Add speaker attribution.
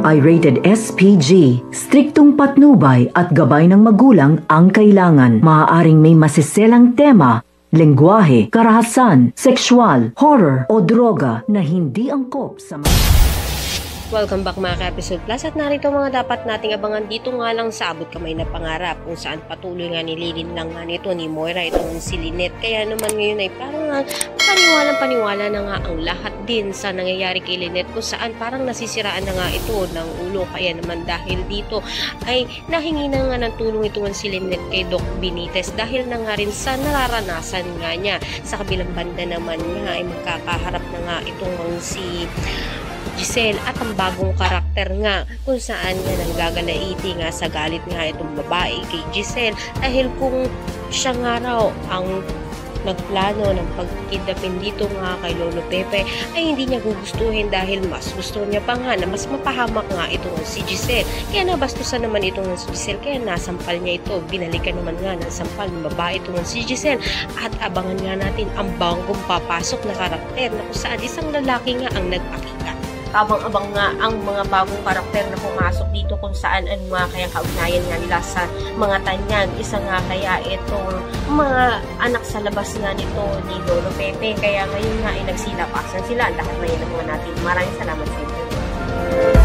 Speaker 1: ay rated SPG. Striktong patnubay at gabay ng magulang ang kailangan. Maaaring may masiselang tema, lengguwahe, karahasan, sexual, horror o droga na hindi angkop sa
Speaker 2: Welcome back mga ka-episode plus at narito mga dapat nating abangan dito nga lang sa abot kamay na pangarap kung saan patuloy nga nililin lang nga nito ni Moira itong si Lynette. Kaya naman ngayon ay parang paniwala na nga ang lahat din sa nangyayari kay Lynette kung saan parang nasisiraan na nga ito ng ulo. Kaya naman dahil dito ay nahingi na nga ng tulong ito si Lynette kay Doc Benitez dahil na nga rin sa nararanasan nga niya. Sa kabilang banda naman nga ay magkakaharap na nga itong si Giselle at ang bagong karakter nga kung saan nga nanggagalaiti nga sa galit nga itong babae kay Giselle dahil kung siya nga raw ang nagplano ng pagkidnapin dito nga kay Lolo Pepe ay hindi niya gugustuhin dahil mas gusto niya pa nga na mas mapahamak nga itong si Giselle. Kaya nabastusan naman itong si Giselle kaya nasampal niya ito. Binalikan naman nga ng sampal ng babae itong si Giselle at abangan nga natin ang bagong papasok na karakter na kung saan isang lalaki nga ang nagpakita. Abang-abang nga ang mga bagong karakter na pumasok dito kung saan ano nga kaya kaugnayan nga nila sa mga tanyag. Isa nga kaya itong mga anak sa labas nga nito ni Lolo Pepe. Kaya ngayon nga ay nagsilapasan sila. Lahat na yun naman natin. Maraming salamat sa inyo.